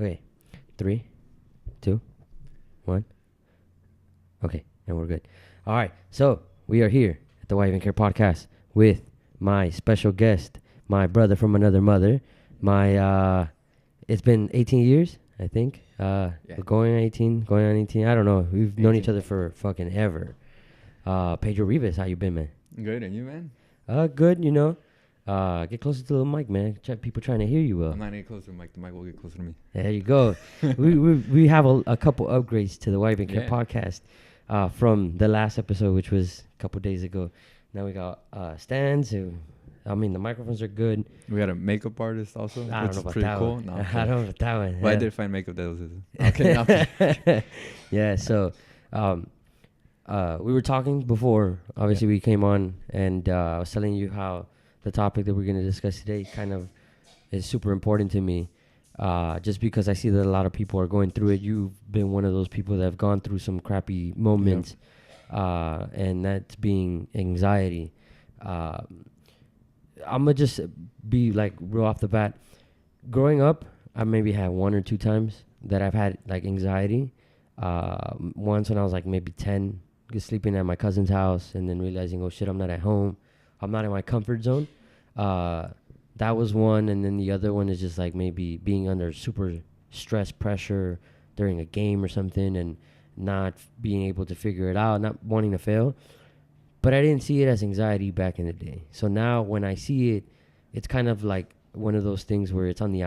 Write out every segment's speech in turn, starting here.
Okay, 3, 2, 1. Okay, and we're good. All right, so we are here at the Why Even Care podcast with my special guest, my brother from another mother. It's been 18 years, I think. We're going on 18. I don't know. We've known each 18. other for fucking ever. Pedro Rivas, how you been, man? Good, and you, man? Good. Get closer to the mic, man. People trying to hear you. I'm not any closer to the mic. The mic will get closer to me. There you go. we have a couple upgrades to the Why Even Care podcast from the last episode, which was a couple days ago. Now we got stands. The microphones are good. We got a makeup artist also, I which don't know is about pretty that cool. one. No, I don't know about that one. but I did find makeup that was okay. Yeah. So, we were talking before. Obviously, we came on, and I was telling you how the topic that we're going to discuss today kind of is super important to me. Just because I see that a lot of people are going through it. You've been one of those people that have gone through some crappy moments, and that's being anxiety. I'm going to just be like real off the bat. Growing up, I maybe had 1 or 2 times that I've had like anxiety. Once when I was like maybe 10, just sleeping at my cousin's house and then realizing, oh shit, I'm not at home. I'm not in my comfort zone. That was one. And then the other one is just like maybe being under super stress pressure during a game or something and not being able to figure it out, not wanting to fail. But I didn't see it as anxiety back in the day. So now when I see it, it's kind of like one of those things where it's on the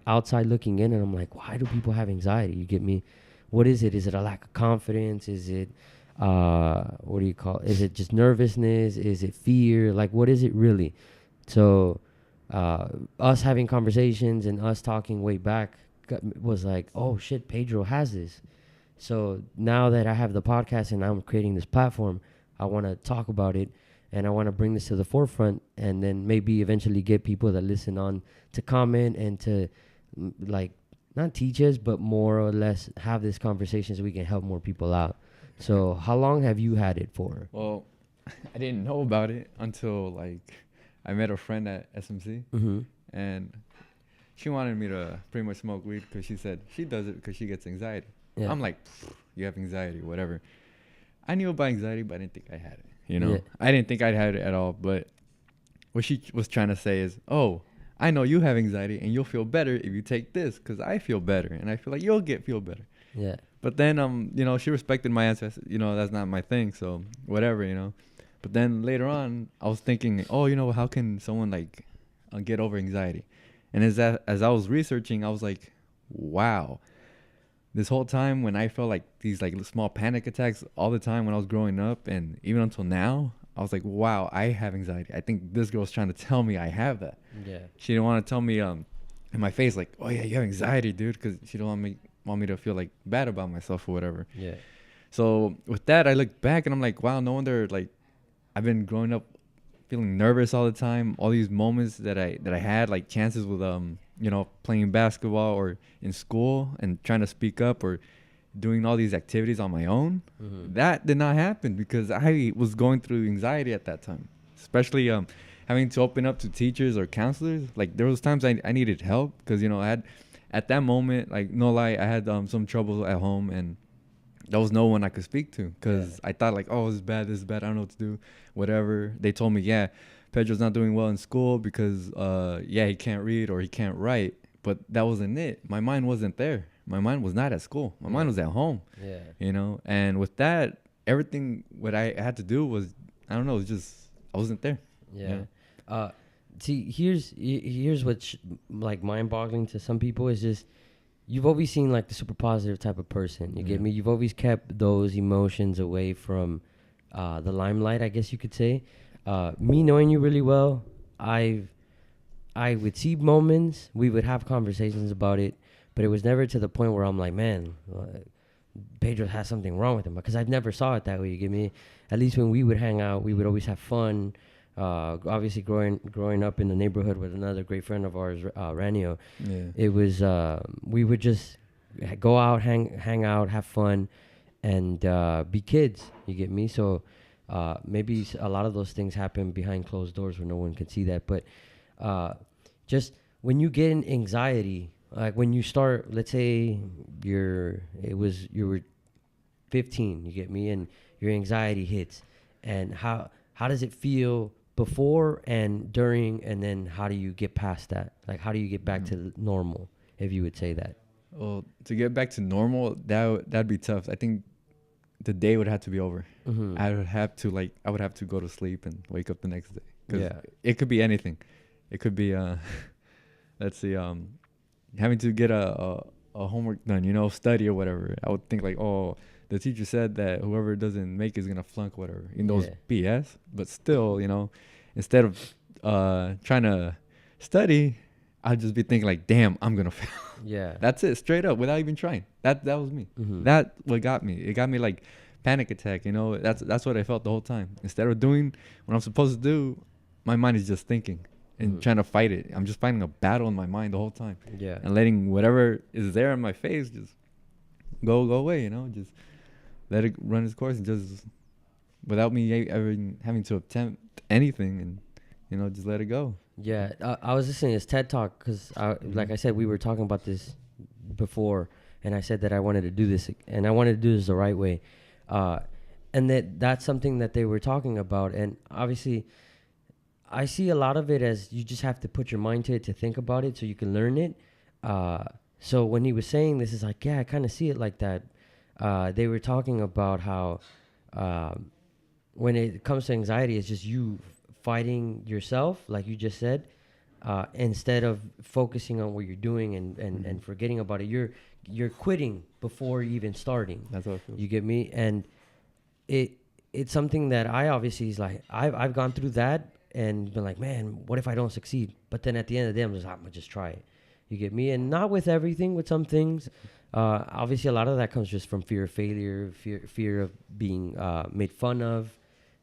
outside looking in, and I'm like, why do people have anxiety? You get me? What is it? Is it a lack of confidence? Is it, what do you call it? Is it just nervousness? Is it fear? Like, what is it really? So us having conversations and us talking way back was like, oh, shit, Pedro has this. So now that I have the podcast and I'm creating this platform, I want to talk about it, and I want to bring this to the forefront, and then maybe eventually get people that listen on to comment and to like not teach us, but more or less have this conversation so we can help more people out. So how long have you had it for? Well, I didn't know about it until like I met a friend at SMC, and she wanted me to pretty much smoke weed because she said she does it because she gets anxiety. Yeah. I'm like, you have anxiety, whatever. I knew about anxiety, but I didn't think I had it. You know, Yeah. I didn't think I'd had it at all. But what she was trying to say is, oh, I know you have anxiety and you'll feel better if you take this because I feel better and I feel like you'll feel better. Yeah. But then, she respected my answer. I said, that's not my thing. So whatever. But then later on, I was thinking, oh, how can someone like get over anxiety? And as I was researching, I was like, wow. This whole time when I felt like these like small panic attacks all the time when I was growing up and even until now, I was like, wow, I have anxiety. I think this girl's trying to tell me I have that. Yeah. She didn't want to tell me in my face like, oh yeah, you have anxiety, dude, because she don't want me to feel like bad about myself or whatever. Yeah. So with that, I look back and I'm like, wow, no wonder like I've been growing up feeling nervous all the time. All these moments that I had, like chances with playing basketball or in school and trying to speak up or doing all these activities on my own. That did not happen because I was going through anxiety at that time, especially having to open up to teachers or counselors. Like there was times I needed help because I had at that moment, like no lie, I had some trouble at home and there was no one I could speak to because I thought like, oh, this is bad, I don't know what to do, whatever. They told me, yeah, Pedro's not doing well in school because, he can't read or he can't write. But that wasn't it. My mind wasn't there. My mind was not at school. My mind was at home. Yeah. And with that, everything what I had to do was, I don't know, it was just, I wasn't there. Yeah. See, here's what's like mind-boggling to some people is just you've always seen like the super positive type of person. You get me? You've always kept those emotions away from the limelight, I guess you could say. Me knowing you really well, I would see moments, we would have conversations about it, but it was never to the point where I'm like, man, Pedro has something wrong with him, because I never saw it that way. You get me? At least when we would hang out, we would always have fun. Obviously, growing up in the neighborhood with another great friend of ours, Ranio, it was we would just go out, hang out, have fun, and be kids. You get me? So maybe a lot of those things happen behind closed doors where no one can see that. But just when you get an anxiety, like when you start, let's say you were 15, you get me, and your anxiety hits, and how does it feel before and during, and then how do you get past that? Like, how do you get back to normal, if you would say that? Well, to get back to normal, that'd be tough. I think the day would have to be over. Mm-hmm. I would have to go to sleep and wake up the next day. 'Cause Yeah. it could be anything. It could be let's see, having to get a homework done, study or whatever. I would think like, oh, the teacher said that whoever doesn't make it is gonna flunk whatever. Those Yeah. BS, but still, instead of trying to study, I'd just be thinking like, damn, I'm gonna fail. Yeah. That's it, straight up, without even trying. That was me. Mm-hmm. That what got me. It got me like panic attack. That's what I felt the whole time. Instead of doing what I'm supposed to do, my mind is just thinking and trying to fight it. I'm just fighting a battle in my mind the whole time. Yeah. And letting whatever is there in my face just go away. Just let it run its course and just without me ever having to attempt anything and just let it go. Yeah, I was listening to this TED Talk because, like I said, we were talking about this before, and I said that I wanted to do this, and I wanted to do this the right way, and that's something that they were talking about, and obviously, I see a lot of it as you just have to put your mind to it to think about it so you can learn it. So when he was saying this, is like, yeah, I kind of see it like that. They were talking about how when it comes to anxiety, it's just you fighting yourself, like you just said, instead of focusing on what you're doing and forgetting about it. You're quitting before even starting. That's how it feels. You get me? And it's something that I obviously is like, I've gone through that and been like, man, what if I don't succeed? But then at the end of the day, I'm gonna just try it. You get me? And not with everything, with some things. Obviously, a lot of that comes just from fear of failure, fear of being made fun of.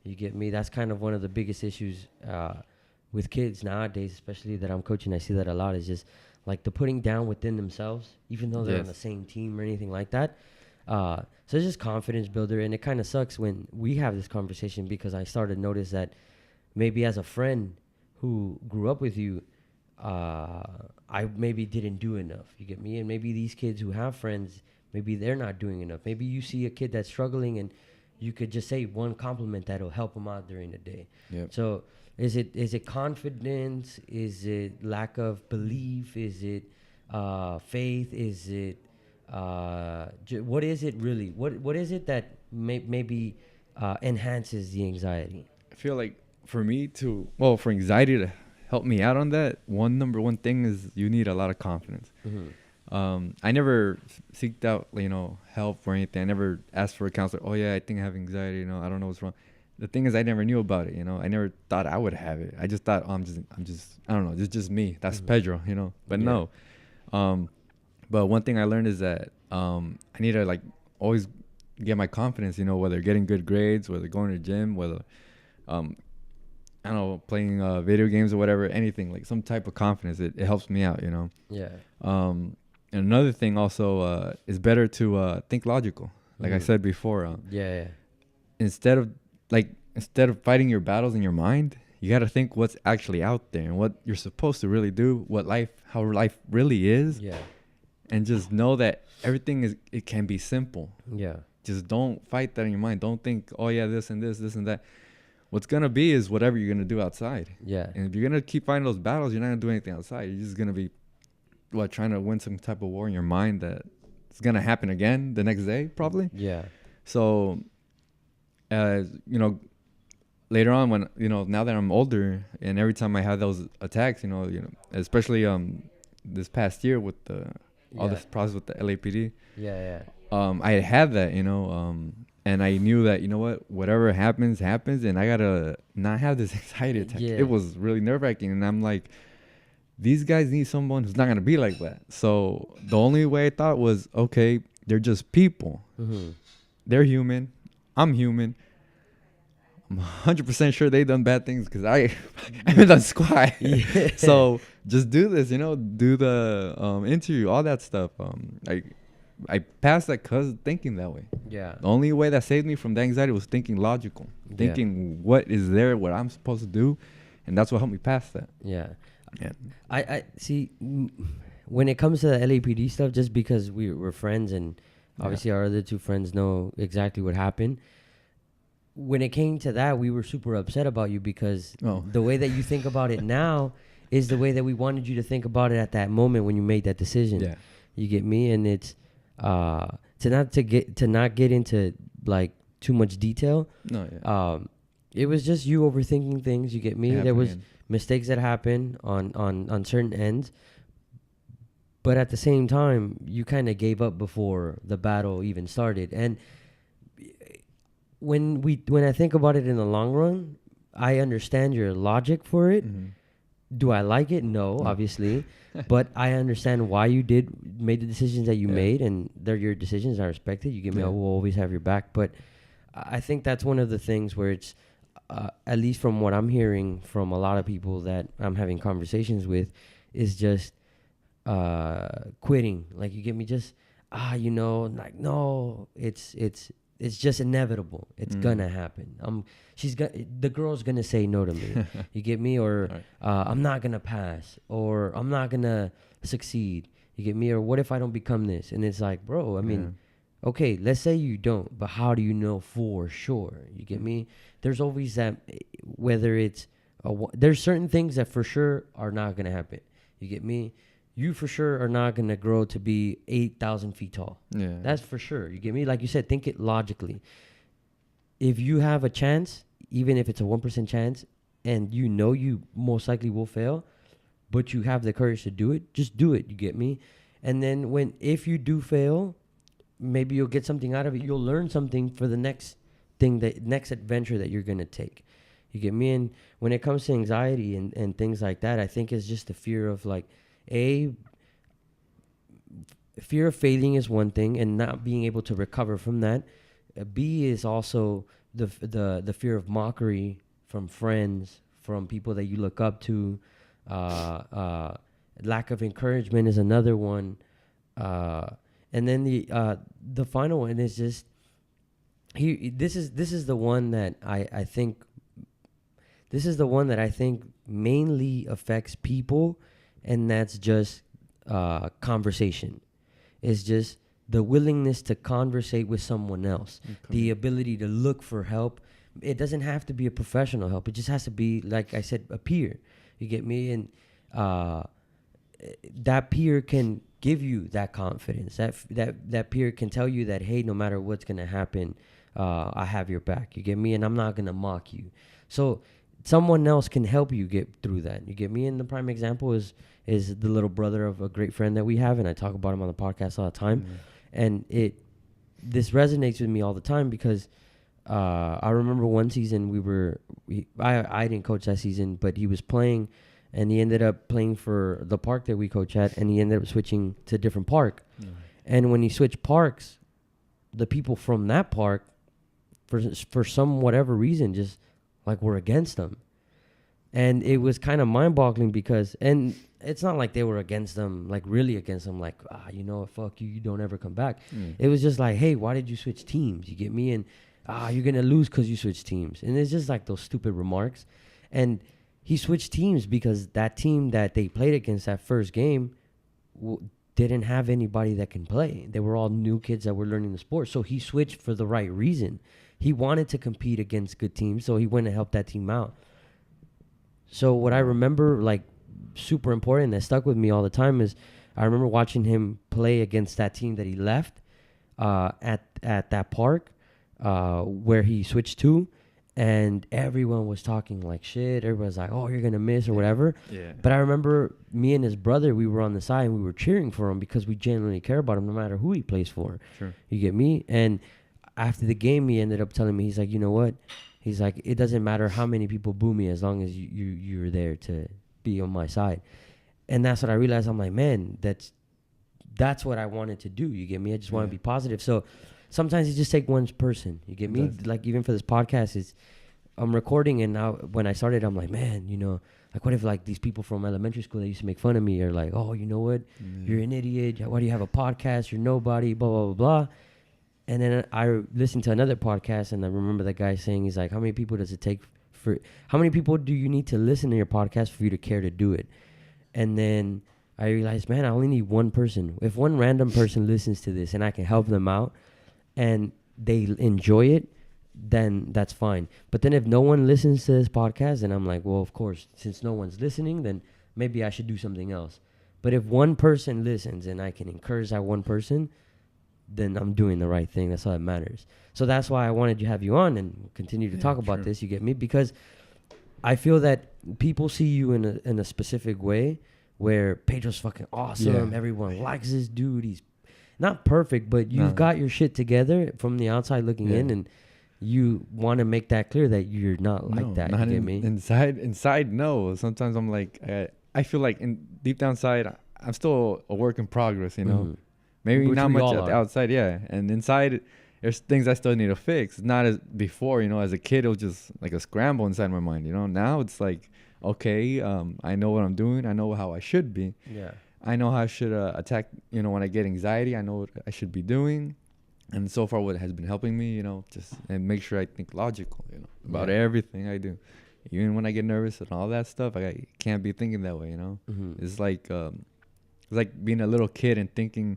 You get me? That's kind of one of the biggest issues with kids nowadays, especially that I'm coaching. I see that a lot, is just like the putting down within themselves, even though they're on the same team or anything like that. So it's just confidence builder. And it kind of sucks when we have this conversation, because I started to notice that maybe as a friend who grew up with you, I maybe didn't do enough. You get me? And maybe these kids who have friends, maybe they're not doing enough. Maybe you see a kid that's struggling and you could just say one compliment that'll help them out during the day. Yep. So is it confidence? Is it lack of belief? Is it faith? Is it what is it really? What is it that maybe enhances the anxiety? I feel like for anxiety to help me out on that, number one thing is you need a lot of confidence. Mm-hmm. I never seeked out, help or anything. I never asked for a counselor. Oh yeah, I think I have anxiety. I don't know what's wrong. The thing is, I never knew about it. I never thought I would have it. I just thought, I don't know, it's just me. That's Pedro. But no. But one thing I learned is that I need to always get my confidence. Whether getting good grades, whether going to the gym, whether I don't know, playing video games or whatever, anything, some type of confidence. It helps me out. Yeah. And another thing also is better to think logical. Like I said before. Yeah. Instead of fighting your battles in your mind, you got to think what's actually out there and what you're supposed to really do, how life really is. Yeah. And just know that everything it can be simple. Yeah. Just don't fight that in your mind. Don't think, oh yeah, this and this and that. What's going to be is whatever you're going to do outside. Yeah. And if you're going to keep fighting those battles, you're not going to do anything outside. You're just going to be trying to win some type of war in your mind that it's going to happen again the next day, probably. Yeah. So, later on when, now that I'm older and every time I have those attacks, especially this past year with all this process with the LAPD. Yeah. I had that, and I knew that, whatever happens, and I got to not have this anxiety attack. Yeah. It was really nerve-wracking. And I'm like, these guys need someone who's not going to be like that. So the only way I thought was, okay, they're just people. Mm-hmm. They're human. I'm human. I'm 100% sure they done bad things because I haven't done squat. Yeah. So just do this, do the interview, all that stuff. I passed that because thinking that way. Yeah. The only way that saved me from the anxiety was thinking logical, thinking what is there, what I'm supposed to do, and that's what helped me pass that. Yeah. Yeah. I see. when it comes to the LAPD stuff, just because we're friends and obviously our other two friends know exactly what happened. When it came to that, we were super upset about you because the way that you think about it now is the way that we wanted you to think about it at that moment when you made that decision. Yeah. You get me? And it's to not get into like too much detail. No. Yeah. It was just you overthinking things. You get me? Yeah, There was again. mistakes that happened on certain ends. But at the same time, you kind of gave up before the battle even started. And when I think about it in the long run, I understand your logic for it. Mm-hmm. Do I like it? No, obviously. But I understand why you made the decisions that you made, and they're your decisions. I respect it. You give me, I will always have your back. But I think that's one of the things where it's, at least from what I'm hearing from a lot of people that I'm having conversations with, is just quitting. Like, you get me, just like, no, it's just inevitable. It's gonna happen. The girl's gonna say no to me. You get me? Or Right. I'm not gonna pass, or I'm not gonna succeed. You get me? Or what if I don't become this? And it's like, bro, I mean, okay, let's say you don't, but how do you know for sure? You get me? There's always that, whether it's there's certain things that for sure are not gonna happen. You get me? You for sure are not going to grow to be 8,000 feet tall. Yeah. That's for sure. You get me? Like you said, think it logically. If you have a chance, even if it's a 1% chance, and you know you most likely will fail, but you have the courage to do it, just do it. You get me? And then if you do fail, maybe you'll get something out of it. You'll learn something for the next adventure that you're going to take. You get me? And when it comes to anxiety and things like that, I think it's just the fear of like, fear of failing is one thing and not being able to recover from that. B is also the fear of mockery from friends, from people that you look up to. Lack of encouragement is another one. And then the final one is just this is the one that I think mainly affects people. And that's just conversation. It's just the willingness to conversate with someone else. The ability to look for help. It doesn't have to be a professional help. It just has to be, like I said, a peer. You get me? And that peer can give you that confidence. That peer can tell you that, hey, no matter what's going to happen, I have your back. You get me? And I'm not going to mock you. So someone else can help you get through that. You get me? And the prime example is the little brother of a great friend that we have, and I talk about him on the podcast all the time. And this resonates with me all the time because I remember one season I didn't coach that season, but he was playing, and he ended up playing for the park that we coach at, and he ended up switching to a different park. And when he switched parks, the people from that park, for some whatever reason, just like were against him. And it was kind of mind-boggling because, and it's not like they were against them, like really against them, like, fuck you, you don't ever come back. It was just like, hey, why did you switch teams? You get me? And you're going to lose because you switched teams. And it's just like those stupid remarks. And he switched teams because that team that they played against that first game didn't have anybody that can play. They were all new kids that were learning the sport. So he switched for the right reason. He wanted to compete against good teams, so he went and helped that team out. So what I remember, like, super important that stuck with me all the time is I remember watching him play against that team that he left at that park where he switched to, and everyone was talking like shit. Everybody was like, oh, you're going to miss or whatever. Yeah. But I remember me and his brother, we were on the side and we were cheering for him because we genuinely care about him no matter who he plays for. Sure. You get me? And after the game, he ended up telling me, he's like, you know what? He's like, it doesn't matter how many people boo me as long as you're there to be on my side. And that's what I realized. I'm like, man, that's what I wanted to do. You get me? I just want to be positive. So sometimes you just take one person. You get me? Like even for this podcast, I'm recording, and now when I started, I'm like, man, like what if like these people from elementary school that used to make fun of me are like, oh, you know what? You're an idiot. Why do you have a podcast? You're nobody, blah, blah, blah, blah. And then I listened to another podcast, and I remember that guy saying, he's like, how many people do you need to listen to your podcast for you to care to do it? And then I realized, man, I only need one person. If one random person listens to this and I can help them out and they enjoy it, then that's fine. But then if no one listens to this podcast, then I'm like, well, of course, since no one's listening, then maybe I should do something else. But if one person listens and I can encourage that one person, then I'm doing the right thing. That's all that matters. So that's why I wanted to have you on and continue to talk about this. You get me? Because I feel that people see you in a specific way where Pedro's fucking awesome. Yeah. Everyone likes this dude. He's not perfect, but you've got your shit together from the outside looking in, and you want to make that clear that you're not like that. Not you get me? Inside, no. Sometimes I'm like, I feel like deep down inside, I'm still a work in progress, you know? Mhm. Maybe Which not we much all at the are. outside, yeah. And inside, there's things I still need to fix. It's not as before, you know, as a kid, it was just like a scramble inside my mind, you know? Now it's like, okay, I know what I'm doing. I know how I should be. Yeah. I know how I should attack, you know, when I get anxiety. I know what I should be doing. And so far, what has been helping me, you know, just and make sure I think logical, you know, about everything I do. Even when I get nervous and all that stuff, I can't be thinking that way, you know. Mm-hmm. It's like being a little kid and thinking,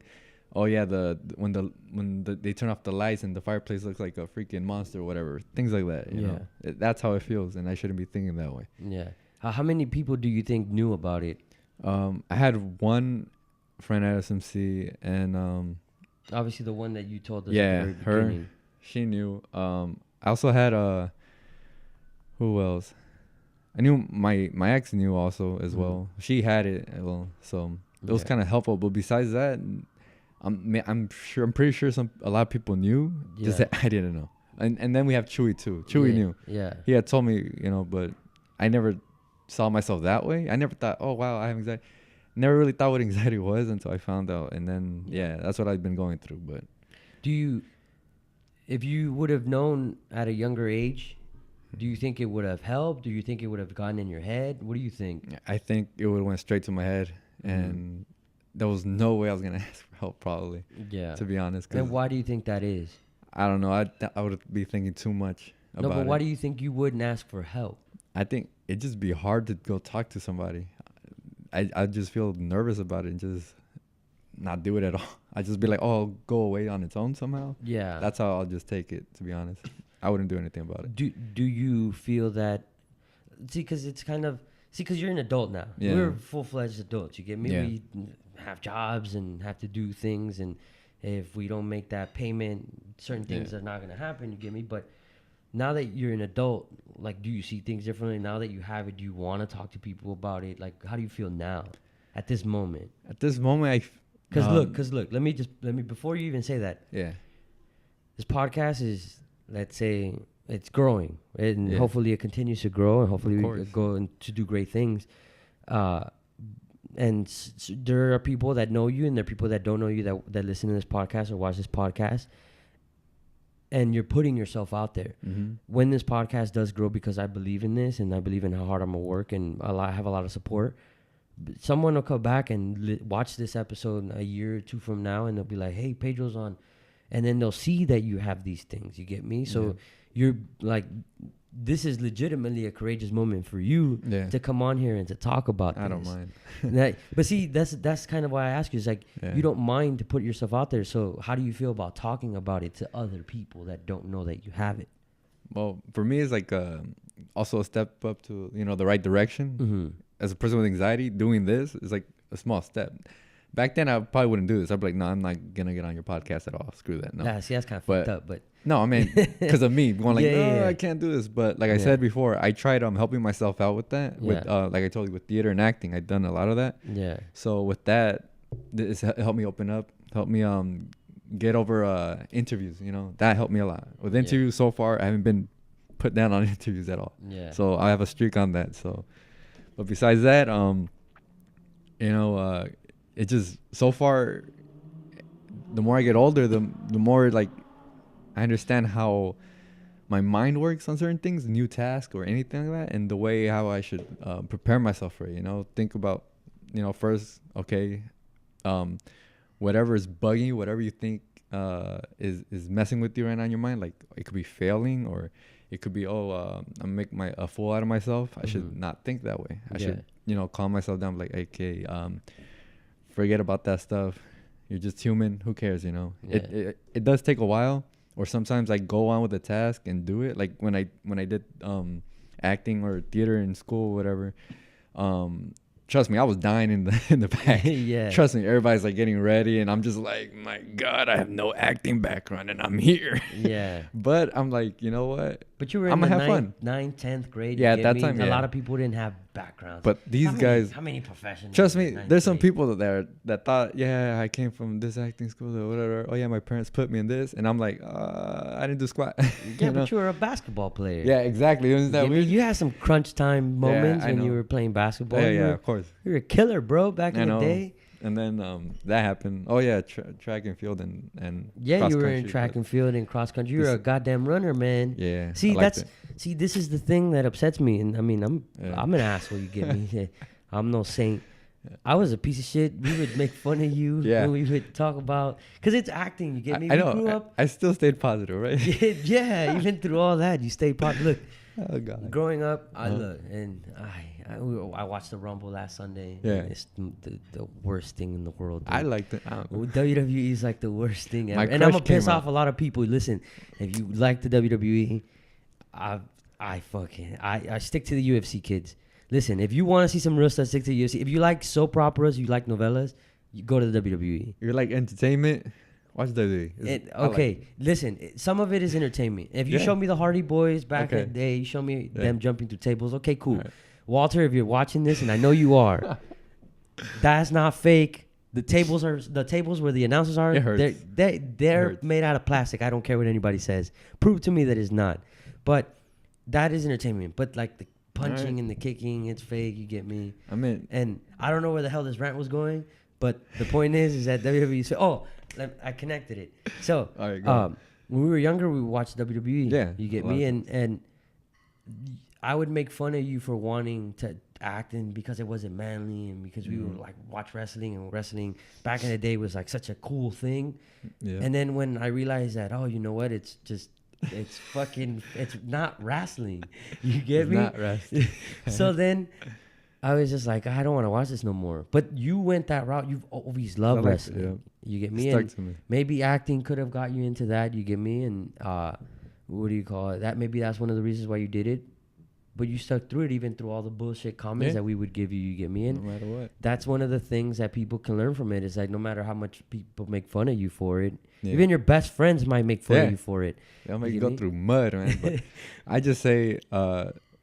oh yeah, they turn off the lights and the fireplace looks like a freaking monster or whatever, things like that. You know, that's how it feels, and I shouldn't be thinking that way. Yeah. How many people do you think knew about it? I had one friend at SMC, and Obviously, the one that you told us. yeah, at the very beginning. she knew. I also had who else? I knew my ex knew also as well. She had it as well, so it was kind of helpful. But besides that, I'm pretty sure a lot of people knew, just that I didn't know. And then we have Chewy too. Chewy knew. Yeah. He had told me, you know, but I never saw myself that way. I never thought, oh wow, I have anxiety. Never really thought what anxiety was until I found out, and then that's what I've been going through. But if you would have known at a younger age, do you think it would have helped? Do you think it would have gotten in your head? What do you think? I think it would have went straight to my head, and there was no way I was gonna ask for help, probably. Yeah. To be honest. And why do you think that is? I don't know. I would be thinking too much about it. No, but why do you think you wouldn't ask for help? I think it'd just be hard to go talk to somebody. I just feel nervous about it and just not do it at all. I just be like, oh, I'll go away on its own somehow. Yeah. That's how I'll just take it, to be honest. I wouldn't do anything about it. Do you feel that? See, because it's kind of because you're an adult now. Yeah. We're full-fledged adults. You get me? Yeah. We have jobs and have to do things, and if we don't make that payment, certain things are not gonna happen. You get me? But now that you're an adult, like, do you see things differently now that you have it? Do you want to talk to people about it? Like, how do you feel now, at this moment? At this moment, Because look, let me before you even say that. Yeah. This podcast is, let's say, it's growing, and hopefully it continues to grow, and hopefully we go and to do great things. There are people that know you, and there are people that don't know you that listen to this podcast or watch this podcast. And you're putting yourself out there. Mm-hmm. When this podcast does grow, because I believe in this and I believe in how hard I'm gonna work, and I have a lot of support. Someone will come back and watch this episode a year or two from now, and they'll be like, "Hey, Pedro's on," and then they'll see that you have these things. You get me? So you're like, this is legitimately a courageous moment for you to come on here and to talk about this. I don't mind. But see, that's kind of why I ask you. It's like, you don't mind to put yourself out there. So how do you feel about talking about it to other people that don't know that you have it? Well, for me, it's like also a step up to, you know, the right direction. Mm-hmm. As a person with anxiety, doing this is like a small step. Back then, I probably wouldn't do this. I'd be like, no, I'm not going to get on your podcast at all. Screw that. No. Yeah, see, that's kind of fucked up. But no, I mean, because of me going like, I can't do this. But like I said before, I tried helping myself out with that. With like I told you, with theater and acting, I've done a lot of that. Yeah. So with that, this helped me open up, helped me get over interviews. You know, that helped me a lot. With interviews so far, I haven't been put down on interviews at all. Yeah. So I have a streak on that. So, but besides that, you know, it just so far, the more I get older, the more like I understand how my mind works on certain things, new task or anything like that, and the way how I should prepare myself for it. You know, think about, you know, first, okay, whatever is bugging you, whatever you think is messing with you right now in your mind, like it could be failing, or it could be, I'm making a fool out of myself. I should not think that way. I should, you know, calm myself down, like, okay, forget about that stuff. You're just human. Who cares, you know? Yeah. It does take a while, or sometimes I go on with the task and do it. Like when I did acting or theater in school, whatever. Trust me, I was dying in the back. Yeah. Trust me, everybody's like getting ready, and I'm just like, my God, I have no acting background, and I'm here. Yeah. But I'm like, you know what? But you were I'm in the gonna have fun. 9th, 10th grade. Yeah, you at get that me? time, A yeah. lot of people didn't have backgrounds. But these guys, How many professionals? trust in me, ninth there's some grade? people that thought, yeah, I came from this acting school or whatever. Oh yeah, my parents put me in this, and I'm like, I didn't do squat. Yeah, you know? but you were a basketball player. Yeah, exactly. Isn't that Get me? weird? You had some crunch time moments I when you know. were playing basketball. Yeah, You yeah, were- of course. You were a killer, bro, back I in the know. day. And then that happened. Oh yeah, track and field and Yeah, cross you were in country, track but and field and cross country. You were this- a goddamn runner, man. yeah. See, I liked that's it. see, this is the thing that upsets me. And I mean, Yeah. I'm an asshole. You get me? I'm no saint. I was a piece of shit. We would make fun of you. Yeah. We would talk about because it's acting. You get me? I We know. grew up. I still stayed positive, right? Yeah, even through all that, you stay positive. Look, Oh god. growing up, I Uh-huh. look and I watched the Rumble last Sunday. Yeah. And it's the worst thing in the world. I dude. liked it. I don't know. WWE is like the worst thing ever. My And I'm crush gonna piss came off out. a lot of people. Listen, if you like the WWE, I stick to the UFC, kids. Listen, if you want to see some real stuff, stick to the UFC. If you like soap operas, you like novellas, you go to the WWE. You're like entertainment. Watch WWE. I like Okay, it. listen. Some of it is entertainment. If you Yeah. show me the Hardy Boys back in Okay. the day, you show me Yeah. them jumping through tables. Okay, cool. Alright. Walter, if you're watching this, and I know you are, that's not fake. The tables where the announcers are. It hurts. They're hurts. made out of plastic. I don't care what anybody says. Prove to me that it's not. But that is entertainment. But like the punching Alright. and the kicking, it's fake. You get me? I mean, And I don't know where the hell this rant was going, but the point is that WWE. I connected it. So all right, go on. when we were younger, we watched WWE. Yeah, You get a lot me? of And I would make fun of you for wanting to act and because it wasn't manly and because we were like watch wrestling, and wrestling back in the day was like such a cool thing. Yeah. And then when I realized that, oh, you know what? It's not wrestling. You get It's me? not rest. So then I was just like, I don't want to watch this no more. But you went that route. You've always loved I liked it, wrestling. You get It me? stuck And to me. maybe acting could have got you into that. You get me? And what do you call it? Maybe that's one of the reasons why you did it. But you stuck through it, even through all the bullshit comments Yeah. that we would give you. You get me? No And matter what. that's one of the things that people can learn from it. Is like no matter how much people make fun of you for it, Yeah. even your best friends might make fun Yeah. of you for it. They'll make You you get go me? through mud, man. But I just say,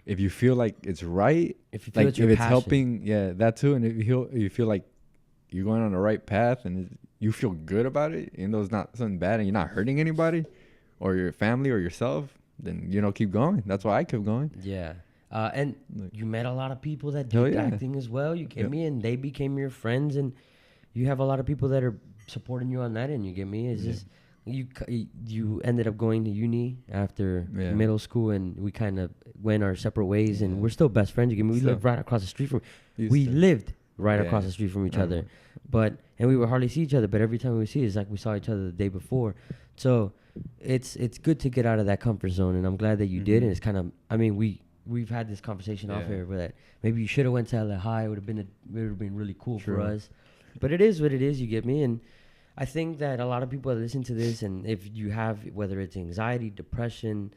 if you feel like it's right, If you feel like it's if your it's passion. helping, yeah, that too. And if you feel like you're going on the right path and you feel good about it, even though it's not something bad and you're not hurting anybody or your family or yourself, then keep going. That's why I kept going. Yeah. And Like- you met a lot of people that Oh, did yeah. acting as well. You get Yep. me? And they became your friends. And you have a lot of people that are supporting you on that end. You get me? It's Yeah. just you ended up going to uni after Yeah. middle school, and we kind of went our separate ways. And Yeah. we're still best friends. You get me? We Still. lived right across the street from. Used We to. lived right Yeah. across the street from each I other, remember. and we would hardly see each other. But every time we see, it's like we saw each other the day before. So it's good to get out of that comfort zone, and I'm glad that you did. And Mhm. it's kind of, I mean, we've had this conversation off Yeah. here, but that maybe you should have went to LA High. It would have been really cool for True. us. But it is what it is. You get me? And I think that a lot of people that listen to this, and if you have whether it's anxiety, depression,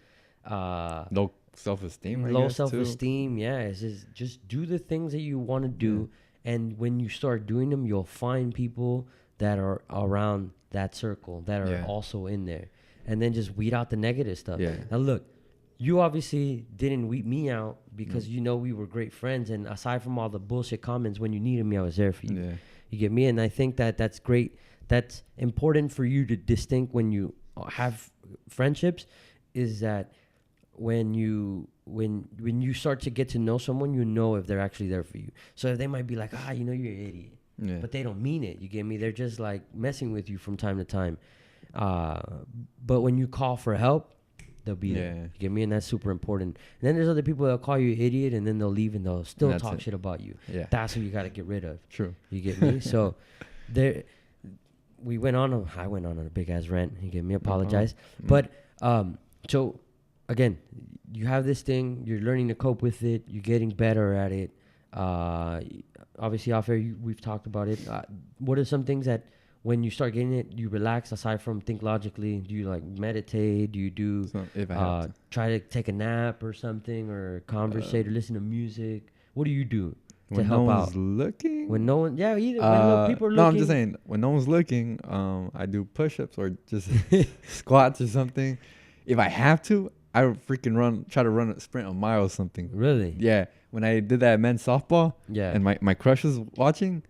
Low self-esteem. I low guess, too. self-esteem, yeah, it's just do the things that you want to do, and when you start doing them, you'll find people that are around that circle that are Yeah. also in there, and then just weed out the negative stuff. Yeah. Now look, you obviously didn't weed me out because you know we were great friends, and aside from all the bullshit comments, when you needed me, I was there for you. Yeah. You get me? And I think that that's great. That's important for you to distinct when you have friendships, is that when you start to get to know someone, you know if they're actually there for you. So they might be like, you're an idiot. Yeah. But they don't mean it. You get me? They're just like messing with you from time to time. But when you call for help, they'll be there. Yeah. You get me? And that's super important. And then there's other people that'll call you an idiot, and then they'll leave and they'll still That's talk it. shit about you. Yeah. That's who you got to get rid of. True. You get me? So there, I went on a big ass rant. You get me? Apologize. But so again, you have this thing. You're learning to cope with it. You're getting better at it. Uh, Obviously, off air, we've talked about it. What are some things that when you start getting it, you relax aside from think logically? Do you like meditate? Do you do So if I have to. try to take a nap or something, or conversate or listen to music? What do you do to When no help one's out? looking. When no one, yeah, either when people are No, I'm looking. just saying when no one's looking, I do push-ups or just squats or something. If I have to, I would freaking try to run a sprint a mile or something. Really? Yeah, when I did that men's softball, Yeah. and my crush was watching,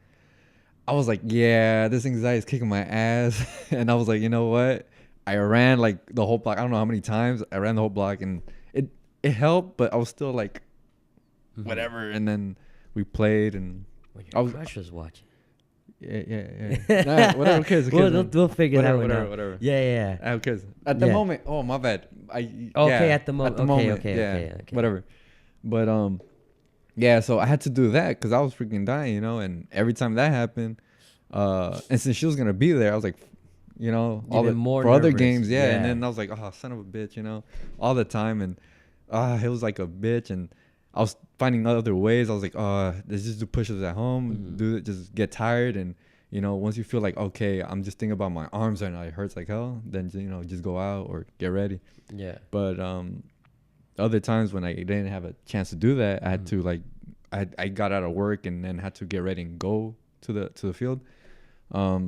I was like, yeah, this anxiety is kicking my ass, and I was like, you know what? I ran like the whole block. I don't know how many times I ran the whole block, and it helped, but I was still like, whatever. And then we played, and When I your was crush was watching. yeah. Nah, whatever. Who cares? Who cares, man? We'll figure that one Whatever. out. Whatever. Yeah. Who cares? At the Yeah. moment, oh my bad. Okay, at the moment. Okay, yeah, okay. whatever. But yeah. So I had to do that because I was freaking dying, you know. And every time that happened, and since she was gonna be there, I was like, you know, Even more for other nervous. games, yeah. Yeah. And then I was like, oh, son of a bitch, you know, all the time, and it was like a bitch, and I was finding other ways. I was like, let's just do push-ups at home, do it, just get tired, and you know, once you feel like okay, I'm just thinking about my arms right now, it hurts like hell, then you know, just go out or get ready. Yeah. But other times when I didn't have a chance to do that, I had to like, I got out of work and then had to get ready and go to the field. I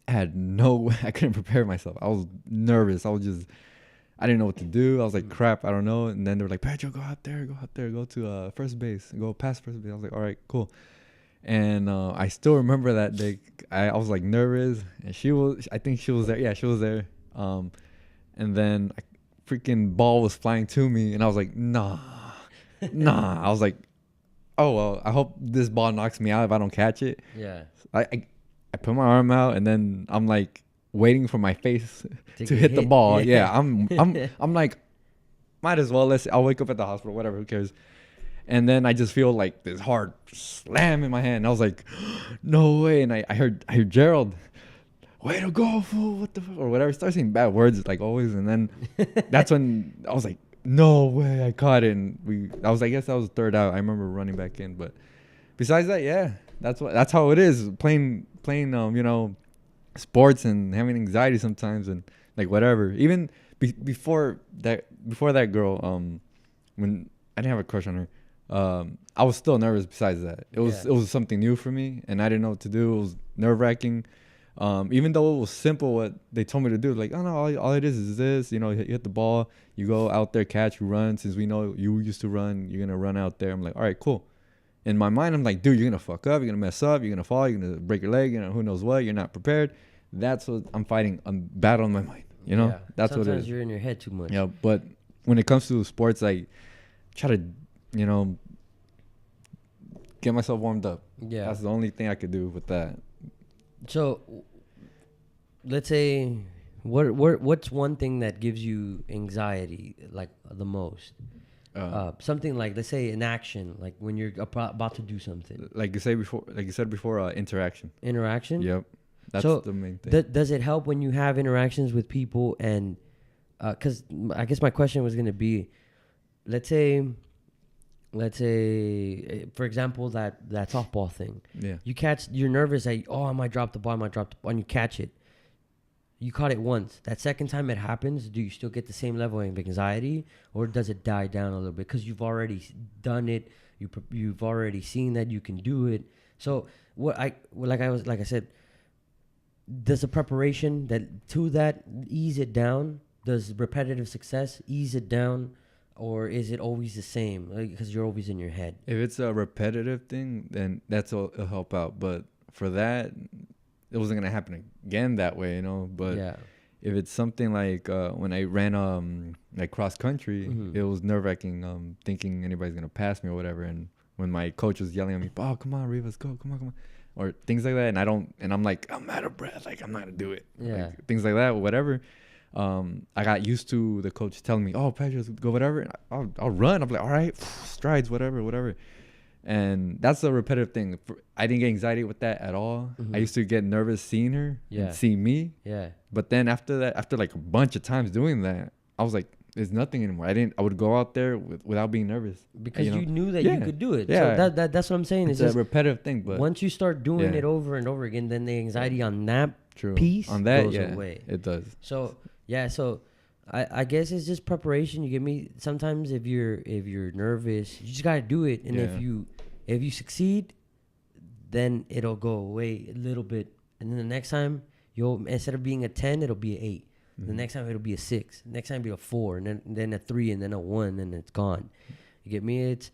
had I couldn't prepare myself. I was nervous. I didn't know what to do. I was like, crap, I don't know. And then they were like, Pedro, go out there, go to first base, go past first base. I was like, all right, cool. And I still remember that day. I was like nervous, and I think she was there. Yeah, she was there. And then freaking ball was flying to me, and I was like, nah. I was like, oh well, I hope this ball knocks me out if I don't catch it. Yeah. I put my arm out, and then I'm like waiting for my face to hit the hit. ball. Yeah. Yeah, I'm like, might as well. I'll wake up at the hospital, whatever. Who cares? And then I just feel like this hard slam in my hand. And I was like, no way. And I heard Gerald, way to go, fool. What the fuck? Or whatever. Start saying bad words like always. And then that's when I was like, no way, I caught it. And I guess that was the third out. I remember running back in. But besides that, yeah, that's how it is. Playing you know, sports and having anxiety sometimes and like whatever. Even before that girl, when I didn't have a crush on her, I was still nervous. Besides that, it was something new for me, and I didn't know what to do. It was nerve-wracking. Even though it was simple what they told me to do, like, oh no, all it is this, you know, you hit the ball, you go out there, catch, you run. Since we know you used to run, you're gonna run out there. I'm like, all right, cool. In my mind, I'm like, dude, you're gonna fuck up, you're gonna mess up, you're gonna fall, you're gonna break your leg, you know, who knows what, you're not prepared. That's what I'm fighting, a battle in my mind, you know. That's Sometimes what it is. you're in your head too much. Yeah, but when it comes to sports, I try to, you know, get myself warmed up. Yeah. That's the only thing I could do with that. So, let's say, what's one thing that gives you anxiety, like the most? Something like, let's say, an action, like when you're about to do something. Like you said before, interaction. Interaction. Yep, that's So the main thing. does it help when you have interactions with people? And because I guess my question was gonna be, let's say, for example, that softball thing. Yeah. You're nervous that, I might drop the ball, and you catch it. You caught it once. That second time it happens, do you still get the same level of anxiety, or does it die down a little bit because you've already done it? You've already seen that you can do it. So like I said, does the preparation that ease it down? Does repetitive success ease it down? Or is it always the same? Because you're always in your head. If it's a repetitive thing, then it'll help out. But for that, it wasn't gonna happen again that way, you know. But if it's something like when I ran like cross country, it was nerve wracking, thinking anybody's gonna pass me or whatever. And when my coach was yelling at me, "Oh, come on, Rivas, go, come on," or things like that, and I'm like, I'm out of breath, like I'm not gonna do it. Yeah, like, things like that, whatever. I got used to the coach telling me, "Oh, Pedro, go whatever." I'll run. I'm like, all right, strides, whatever. And that's a repetitive thing. I didn't get anxiety with that at all. I used to get nervous seeing her and seeing me. Yeah. But then after like a bunch of times doing that, I was like, it's nothing anymore. I would go out there without being nervous because you know. you knew that Yeah. you could do it. Yeah. So that's what I'm saying. It's It's a just repetitive thing, but once you start doing yeah. it over and over again, then the anxiety on that true. piece On that, goes yeah, away. it does. So yeah, so I guess it's just preparation. You get me? Sometimes if you're nervous, you just gotta do it. And if you succeed, then it'll go away a little bit. And then the next time you'll, instead of being a 10, it'll be an 8. The next time it'll be a 6. Next time it'll be a 4, and then a 3, and then a 1, and it's gone. You get me? It's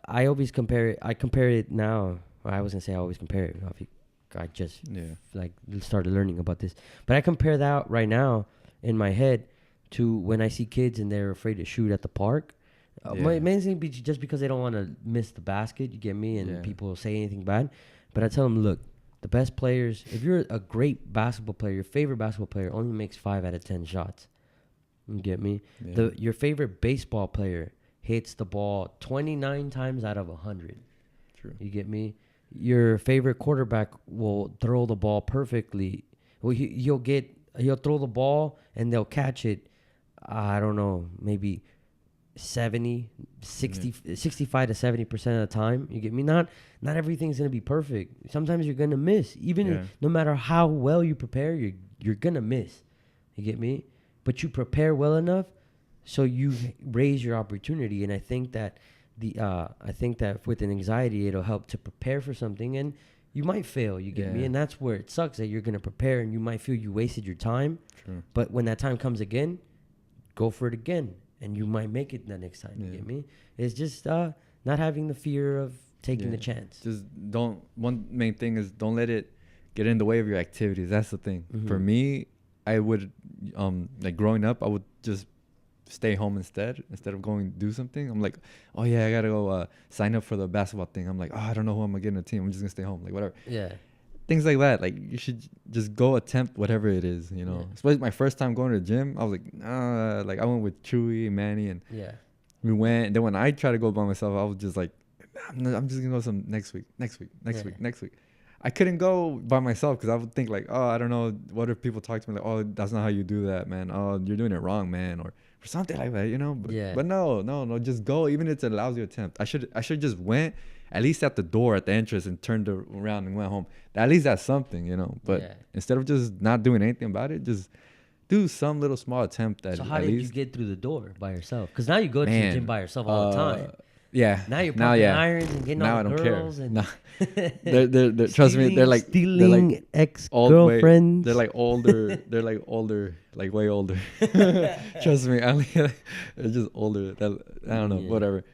I always compare it. I compare it now. Well, I was gonna say I always compare it. I just like started learning about this, but I compare that right now in my head to when I see kids and they're afraid to shoot at the park. Mainly just because they don't want to miss the basket. You get me? And people say anything bad, but I tell them, look, the best players, if you're a great basketball player, your favorite basketball player only makes 5 out of 10 shots. You get me? Yeah. Your favorite baseball player hits the ball 29 times out of 100. True. You get me? Your favorite quarterback will throw the ball perfectly. Well, he'll throw the ball and they'll catch it. I don't know, maybe 65 to 70% of the time. You get me? Not everything's gonna be perfect. Sometimes you're gonna miss. Even no matter how well you prepare, you're gonna miss. You get me? But you prepare well enough so you raise your opportunity. And I think that with an anxiety, it'll help to prepare for something, and you might fail. You get me? And that's where it sucks, that you're gonna prepare and you might feel you wasted your time. True. But when that time comes again, go for it again. And you might make it the next time. You get me? It's just not having the fear of taking the chance. Just one main thing is don't let it get in the way of your activities. That's the thing. For me, I would, like growing up, I would just stay home instead of going to do something. I'm like, oh yeah, I gotta go sign up for the basketball thing. I'm like, oh, I don't know who I'm gonna get in the team. I'm just gonna stay home, like whatever. Yeah. Things like that. Like you should just go attempt whatever it is, you know. Especially my first time going to the gym, I was like, nah. Like I went with Chewy and Manny, and we went. And then when I tried to go by myself, I was just like, I'm just gonna go next week. I couldn't go by myself because I would think like, oh, I don't know, what if people talk to me like, oh, that's not how you do that, man. Oh, you're doing it wrong, man, or something like that, you know. But no, just go. Even if it's a lousy attempt, I should just went at least at the door at the entrance and turned around and went home. At least that's something, you know. But instead of just not doing anything about it, just do some little small attempt at. So how did you get through the door by yourself? Because now you go to the gym by yourself all the time. Yeah. Now you're popping irons and getting all the girls. And they're trust me, they're like ex-girlfriends. They're like older. They're like older, like way older. Trust me, they're just older. I don't know, whatever.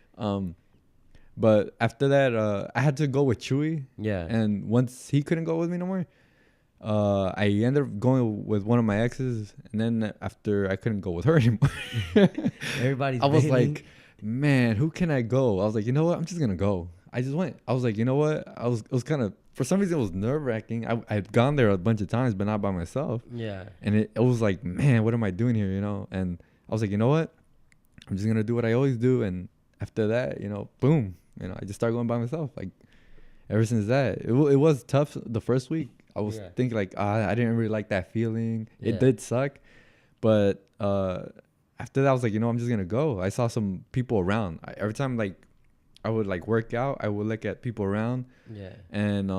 But after that, I had to go with Chewy. Yeah. And once he couldn't go with me no more, I ended up going with one of my exes. And then after, I couldn't go with her anymore. I was like, man, who can I go? I was like, you know what? I'm just going to go. I just went. I was like, you know what? It was kind of, for some reason, it was nerve-wracking. I'd gone there a bunch of times, but not by myself. Yeah. And it was like, man, what am I doing here, you know? And I was like, you know what? I'm just going to do what I always do. And after that, you know, boom. You know, I just started going by myself. Like, ever since that, it was tough the first week. I was thinking, like, I didn't really like that feeling. It did suck. But after that, I was like, you know, I'm just going to go. I saw some people around. Every time, like, I would, like, work out, I would look at people around. Yeah. And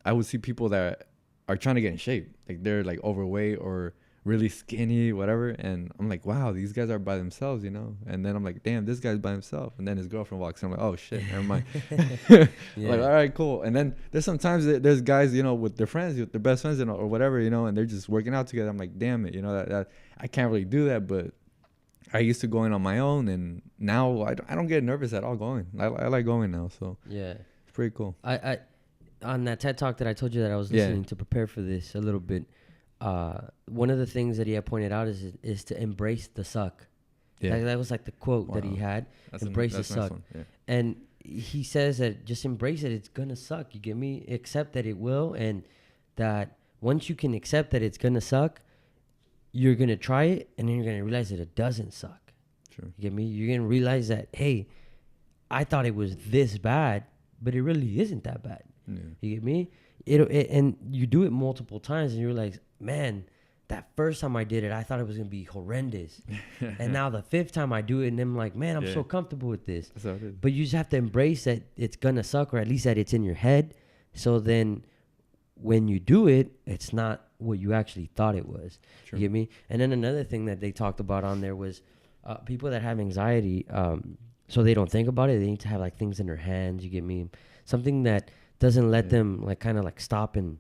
I would see people that are trying to get in shape. Like, they're, like, overweight or really skinny, whatever. And I'm like, wow, these guys are by themselves, you know. And then I'm like, damn, this guy's by himself. And then his girlfriend walks in. I'm like, oh shit, never mind. Like, all right, cool. And then there's sometimes there's guys, you know, with their friends, with their best friends, you know, or whatever, you know, and they're just working out together. I'm like, damn it, you know, that I can't really do that. But I used to going on my own, and now I don't get nervous at all going. I like going now, so yeah, it's pretty cool. I on that TED Talk that I told you that I was listening to prepare for this a little bit. One of the things that he had pointed out is to embrace the suck. Yeah. That was like the quote that he had. Embrace the suck. Nice. Yeah. And he says that just embrace it. It's going to suck. You get me? Accept that it will. And that once you can accept that it's going to suck, you're going to try it. And then you're going to realize that it doesn't suck. True. You get me? You're going to realize that, hey, I thought it was this bad, but it really isn't that bad. Yeah. You get me? And you do it multiple times and you realize, man, that first time I did it, I thought it was gonna be horrendous, and now the fifth time I do it, and I'm like, man, I'm so comfortable with this. That's how it is. But you just have to embrace that it's gonna suck, or at least that it's in your head. So then, when you do it, it's not what you actually thought it was. True. You get me? And then another thing that they talked about on there was people that have anxiety, so they don't think about it. They need to have like things in their hands. You get me? Something that doesn't let them like kind of like stop and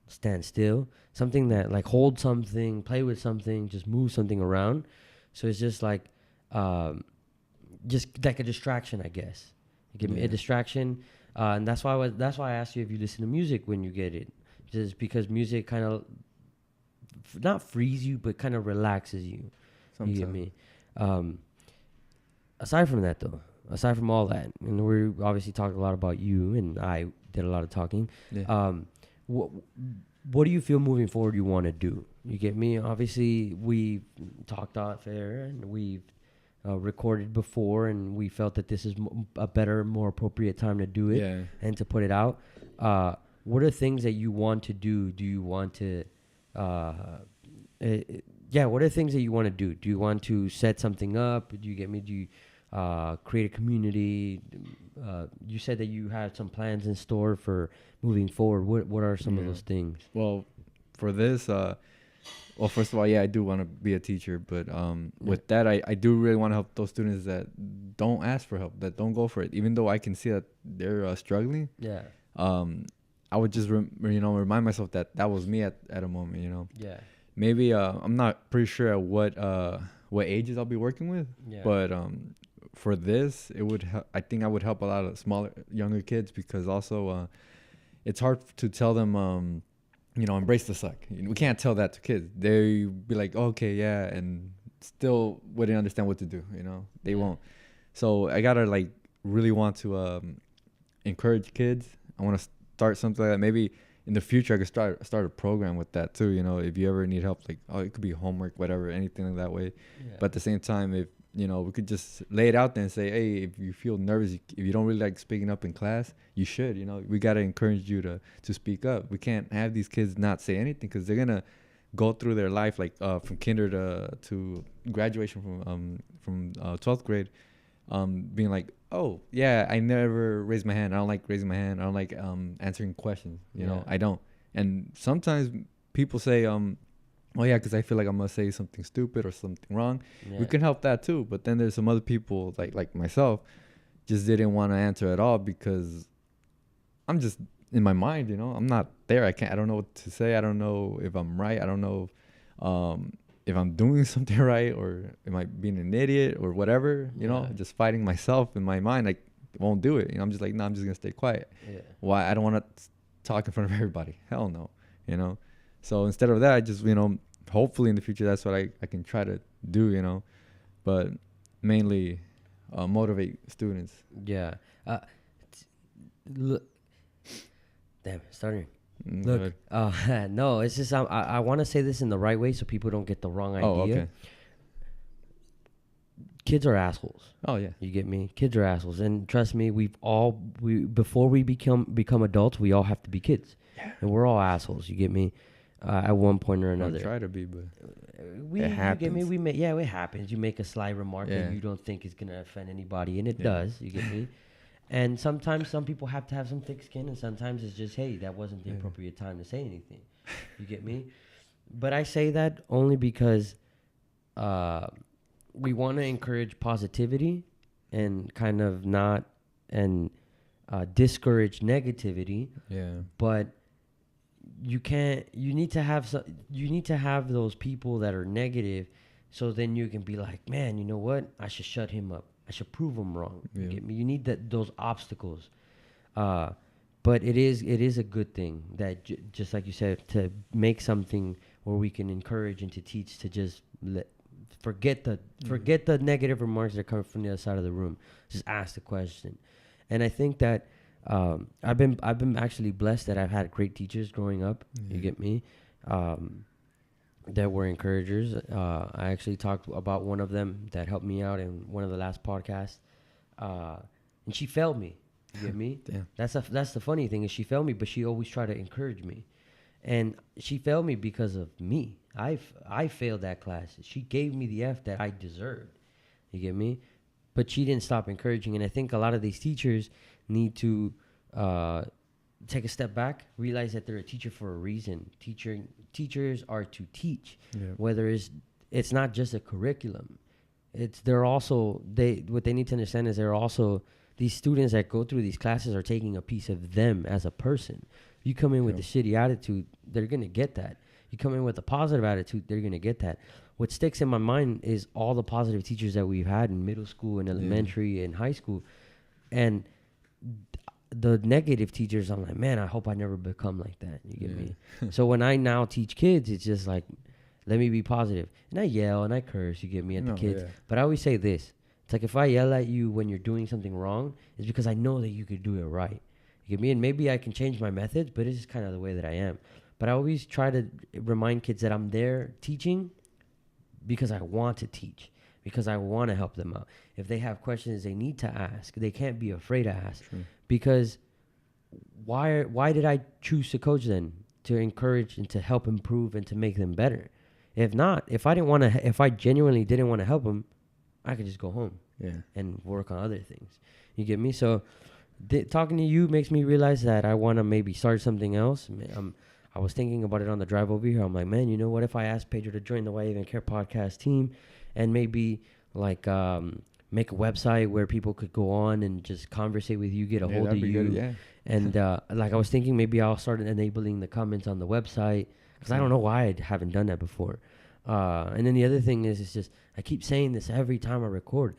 stand still. Something that like hold something, play with something, just move something around. So it's just like a distraction, I guess. You get me? A distraction. And that's why I asked you if you listen to music when you get it, just because music kind of not frees you, but kind of relaxes you. Sometimes. You get me? Aside from that, though, aside from all that, and we obviously talked a lot about you, and I did a lot of talking. Yeah. What do you feel moving forward you want to do? You get me? Obviously, we talked off air, and we've recorded before, and we felt that this is a better, more appropriate time to do it and to put it out. What are things that you want to do? Do you want to, what are things that you want to do? Do you want to set something up? Do you get me? Do you create a community? You said that you had some plans in store for moving forward. What are some of those things? Well, for this, well, first of all, I do want to be a teacher, but with that, I do really want to help those students that don't ask for help, that don't go for it, even though I can see that they're struggling. Yeah. I would just remind myself that was me at a moment. Yeah. Maybe I'm not pretty sure at what ages I'll be working with, but for this, it would I think I would help a lot of younger kids, because also it's hard to tell them embrace the suck. We can't tell that to kids. They be like, okay, yeah, and still wouldn't understand what to do. They won't. So I gotta like really want to encourage kids. I want to start something like that. Maybe in the future I could start a program with that too. If you ever need help, like it could be homework, whatever, anything like that way. Yeah. But at the same time, if we could just lay it out there and say, hey, if you feel nervous, if you don't really like speaking up in class, you should. We gotta encourage you to speak up. We can't have these kids not say anything, because they're gonna go through their life like from kinder to graduation from 12th grade, being like, oh yeah, I never raised my hand. I don't like raising my hand. I don't like answering questions. I don't. And sometimes people say, oh yeah, because I feel like I'm gonna say something stupid or something wrong. Yeah. We can help that too. But then there's some other people like myself, just didn't want to answer at all, because I'm just in my mind. I'm not there. I don't know what to say. I don't know if I'm right. I don't know if I'm doing something right, or am I being an idiot or whatever. Just fighting myself in my mind. Like, won't do it. I'm just like, no, I'm just gonna stay quiet. Yeah. Why? I don't want to talk in front of everybody. Hell no. So instead of that, I just hopefully in the future that's what I can try to do. But mainly motivate students. Yeah. Look. Damn, starting. Look, no, it's just I want to say this in the right way so people don't get the wrong idea. Oh, okay. Kids are assholes. Oh yeah, you get me. Kids are assholes, and trust me, before we become adults, we all have to be kids, and we're all assholes. You get me? At one point or another. I try to be, but it happens. You get me? It happens. You make a sly remark that you don't think is gonna offend anybody, and it does. You get me? And sometimes some people have to have some thick skin, and sometimes it's just, hey, that wasn't the appropriate time to say anything. You get me? But I say that only because we want to encourage positivity and kind of not discourage negativity. Yeah. But you need to have those people that are negative, so then you can be like, man, you know what? I should shut him up. I should prove him wrong. Yeah. You get me? You need those obstacles. But it is a good thing that just like you said, to make something where we can encourage and to teach, to just forget the negative remarks that come from the other side of the room. Just ask the question. And I think that I've been actually blessed that I've had great teachers growing up. Mm-hmm. You get me? That were encouragers. I actually talked about one of them that helped me out in one of the last podcasts, and she failed me. You get me? Damn. That's the funny thing, is she failed me, but she always tried to encourage me. And she failed me because of me. I failed that class. She gave me the F that I deserved. You get me? But she didn't stop encouraging. And I think a lot of these teachers need to take a step back, realize that they're a teacher for a reason. Teachers are to teach. Yeah. Whether it's not just a curriculum. They're also what they need to understand is they're also these students that go through these classes are taking a piece of them as a person. You come in with a shitty attitude, they're gonna get that. You come in with a positive attitude, they're gonna get that. What sticks in my mind is all the positive teachers that we've had in middle school and elementary and high school, and the negative teachers. I'm like, man, I hope I never become like that. You get me? So when I now teach kids, it's just like, let me be positive. And I yell and I curse, you get me, at the kids. Yeah. But I always say this. It's like if I yell at you when you're doing something wrong, it's because I know that you could do it right. You get me? And maybe I can change my methods, but it's just kind of the way that I am. But I always try to remind kids that I'm there teaching because I want to teach, because I want to help them out. If they have questions they need to ask, they can't be afraid to ask. True. Because why did I choose to coach then? To encourage and to help improve and to make them better. If not, if I genuinely didn't want to help them, I could just go home and work on other things. You get me? So talking to you makes me realize that I want to maybe start something else. I was thinking about it on the drive over here. I'm like, man, you know what? If I asked Pedro to join the Why Even Care podcast team and maybe like make a website where people could go on and just conversate with you, get a hold of you. Good, and like I was thinking maybe I'll start enabling the comments on the website because I don't know why I haven't done that before. And then the other thing is, it's just I keep saying this every time I record,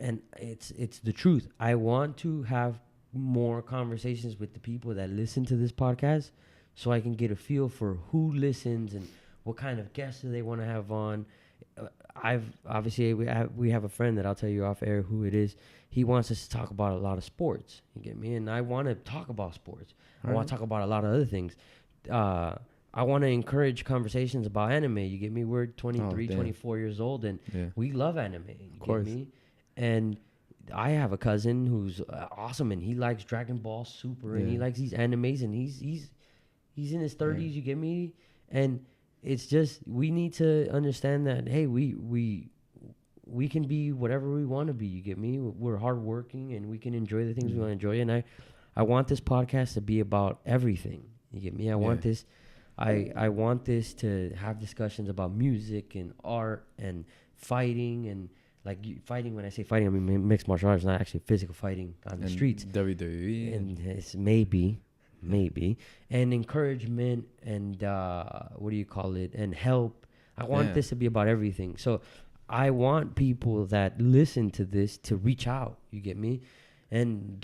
and it's the truth. I want to have more conversations with the people that listen to this podcast, so I can get a feel for who listens and what kind of guests do they want to have on. We have a friend that I'll tell you off air who it is. He wants us to talk about a lot of sports. You get me? And I want to talk about sports. I want to talk about a lot of other things. I want to encourage conversations about anime. You get me? We're 23, 24 years old, and we love anime. You get me? And I have a cousin who's awesome, and he likes Dragon Ball Super, and he likes these animes, and he's in his 30s. You get me? And it's just we need to understand that, hey, we can be whatever we want to be. You get me? We're hardworking, and we can enjoy the things we want to enjoy. And I want this podcast to be about everything. You get me? I want this. I want this to have discussions about music and art and fighting and fighting. When I say fighting, I mean mixed martial arts, not actually physical fighting on the streets. WWE. And it's maybe, and encouragement and and help. I want this to be about everything. So I want people that listen to this to reach out. You get me? And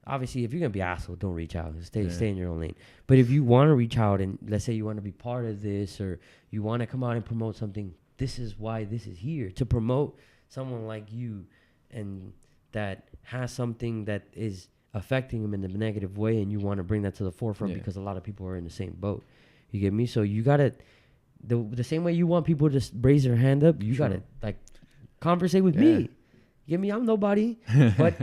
obviously, if you're going to be an asshole, don't reach out. Stay in your own lane. But if you want to reach out and let's say you want to be part of this or you want to come out and promote something, this is why this is here. To promote someone like you and that has something that is affecting them in a negative way and you want to bring that to the forefront because a lot of people are in the same boat. You get me? So you got to, the same way you want people to just raise their hand up, you got to conversate with me. You get me? I'm nobody. But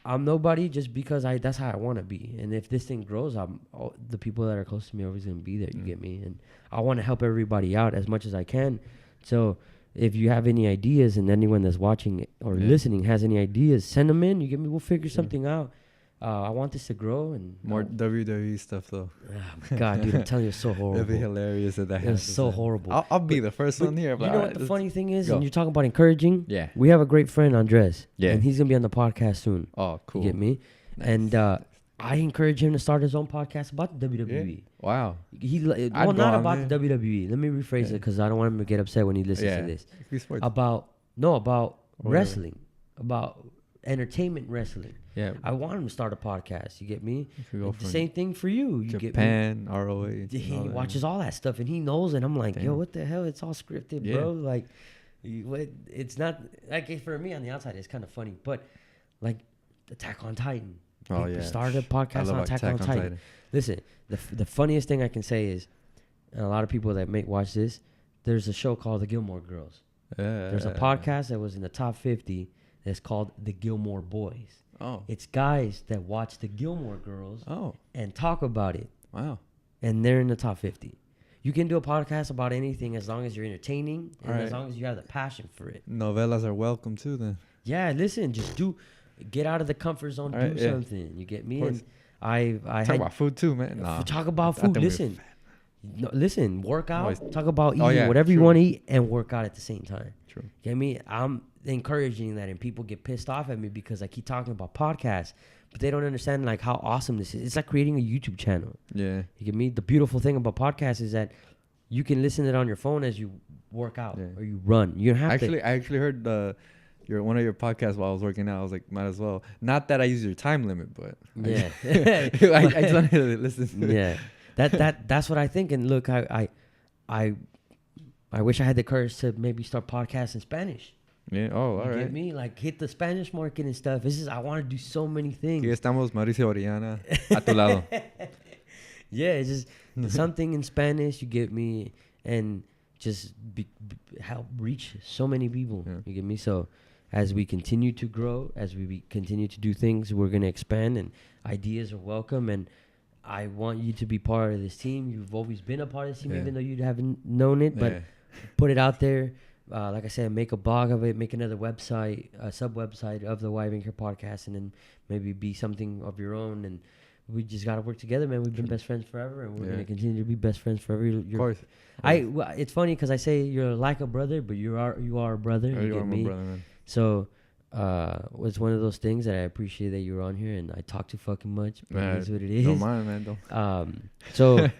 I'm nobody just because that's how I want to be. And if this thing grows, the people that are close to me are always going to be there. You get me? And I want to help everybody out as much as I can. So if you have any ideas and anyone that's watching or listening has any ideas, send them in. You get me? We'll figure something out. I want this to grow and more WWE stuff though. Oh God, dude, I'm telling you, it's so horrible. It'd be hilarious if that happens. It's so horrible. I'll be the first one here. You know what the funny thing is? And you're talking about encouraging. Yeah. We have a great friend, Andres. Yeah. And he's gonna be on the podcast soon. Oh, cool. You get me? Nice. And I encourage him to start his own podcast about the WWE. Yeah. Wow. Not about the WWE. Let me rephrase it because I don't want him to get upset when he listens to this. About wrestling, about entertainment wrestling. Yeah, I want him to start a podcast. You get me? The same thing for you. You Japan, get me? ROH. He watches all that stuff and he knows. And I'm like, yo, what the hell? It's all scripted, bro. Like, it's not like for me on the outside. It's kind of funny, but like Attack on Titan. Started a podcast on Attack on Titan. Listen, the funniest thing I can say is, and a lot of people that watch this, there's a show called The Gilmore Girls. There's a podcast that was in the top 50 that's called The Gilmore Boys. Oh. It's guys that watch The Gilmore Girls and talk about it. Wow. and they're in the top 50. You can do a podcast about anything as long as you're entertaining and as long as you have the passion for it. Novelas are welcome too then. Yeah, listen, just get out of the comfort zone, do something. You get me? And I talk about food too, man. Talk about food. Listen. No, listen, work out, talk about Oh, eating yeah, whatever you true. want to eat and work out at the same time. True. Get me? I'm encouraging that, and people get pissed off at me because I keep talking about podcasts, but they don't understand like how awesome this is. It's like creating a YouTube channel. Yeah. You get me? The beautiful thing about podcasts is that you can listen to it on your phone as you work out or you run. You don't have to. I actually heard one of your podcasts while I was working out. I was like, might as well. Not that I use your time limit, but Yeah. I just wanted to listen. Yeah. That's what I think. And look, I wish I had the courage to maybe start podcasts in Spanish. Yeah. Oh, all You right. get me? Like hit the Spanish market and stuff. I want to do so many things. Aquí estamos, Mauricio Oriana, a tu lado. Yeah, it's just something in Spanish. You get me, and just help reach so many people. Yeah. You get me? So as we continue to grow, as we continue to do things, we're gonna expand, and ideas are welcome. And I want you to be part of this team. You've always been a part of this team, even though you haven't known it. But put it out there. Like I said, make a blog of it, make another website, a sub-website of the Wife and Care podcast, and then maybe be something of your own. And we just got to work together, man. We've been best friends forever, and we're going to continue to be best friends forever. Of course. It's funny because I say you're like a brother, but you are a brother. Oh, you are my brother, man. So it's one of those things that I appreciate that you're on here, and I talk too fucking much, but it is what it is. Don't mind, man. Don't. So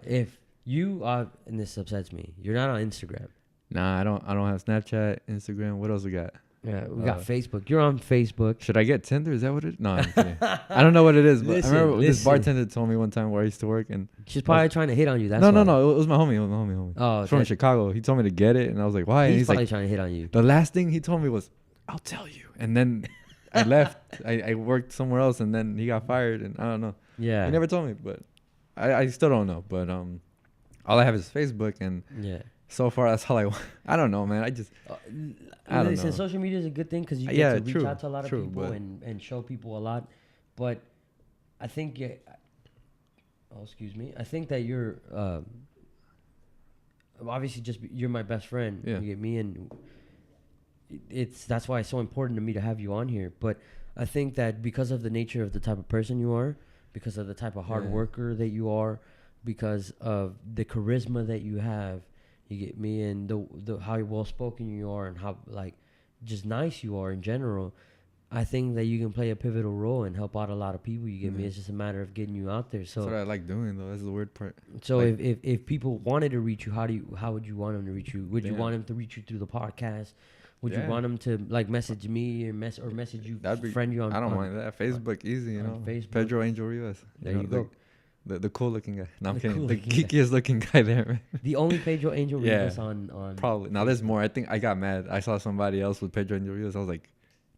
if you are, and this upsets me, you're not on Instagram. Nah, I don't have Snapchat, Instagram. What else we got? Yeah, we got Facebook. You're on Facebook. Should I get Tinder? Is that what it? No, I'm kidding. I don't know what it is, but I remember this listen. bartender told me one time where I used to work, and She's probably trying to hit on you. That's no. why. It was my homie. Oh, He's from Chicago. He told me to get it, and I was like, why? And He's probably like, trying to hit on you. the last thing he told me was, I'll tell you. And then I left. I worked somewhere else, and then he got fired, and I don't know. Yeah. He never told me, but I still don't know. But all I have is Facebook, and so far that's all I want. I don't know, man. I don't know. Social media is a good thing because you get to reach out to a lot of people but and show people a lot. But I think excuse me. I think that you're obviously you're my best friend. Yeah. You get me, and that's why it's so important to me to have you on here. But I think that because of the nature of the type of person you are, because of the type of hard worker that you are, because of the charisma that you have, you get me, and the how well spoken you are, and how like just nice you are in general. I think that you can play a pivotal role and help out a lot of people. You get me. It's just a matter of getting you out there. So that's what I like doing, though. That's the weird part. So like, if people wanted to reach you, how would you want them to reach you? Would you want them to reach you through the podcast? Would you want them to like message me or message you, friend you on? I don't mind that. Facebook, easy, you know. Facebook. Pedro Angel Rivas. There you go. The cool looking guy. No, I'm kidding. Cool the geekiest looking guy there, man. The only Pedro Angel Rivas on probably. Now there's more. I think I got mad. I saw somebody else with Pedro Angel Rivas. I was like,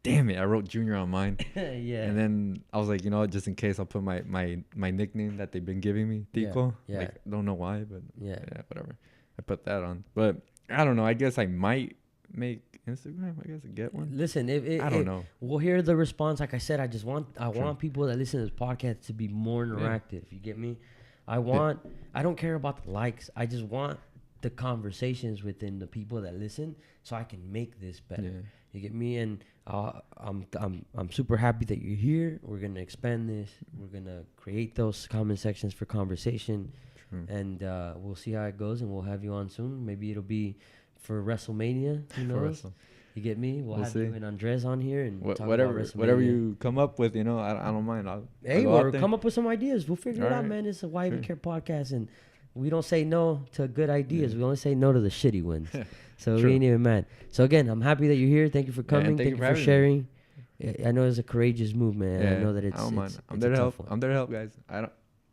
damn it! I wrote Junior on mine. Yeah. And then I was like, you know, just in case, I'll put my nickname that they've been giving me, Tico. Yeah. Like, don't know why, but yeah, whatever. I put that on, but I don't know. I guess I might make Instagram. I guess I get one. Listen, I don't know. We'll hear the response. Like I said, I want people that listen to this podcast to be more interactive. You get me? I don't care about the likes. I just want the conversations within the people that listen, so I can make this better. Yeah. You get me? And I'm super happy that you're here. We're gonna expand this. We're gonna create those comment sections for conversation, and we'll see how it goes. And we'll have you on soon. Maybe it'll be for WrestleMania. Who knows? You get me? We'll have you and Andres on here and talk about WrestleMania. Whatever you come up with, you know, I don't mind. I'll come up with some ideas. We'll figure it out, man. It's a Wife and Care podcast, and we don't say no to good ideas. Yeah. We only say no to the shitty ones. So we ain't even mad. So again, I'm happy that you're here. Thank you for coming. Thank you for sharing. I know it's a courageous move, man. Yeah, I know that it's. I don't mind. I'm there to help. I'm there to help, guys.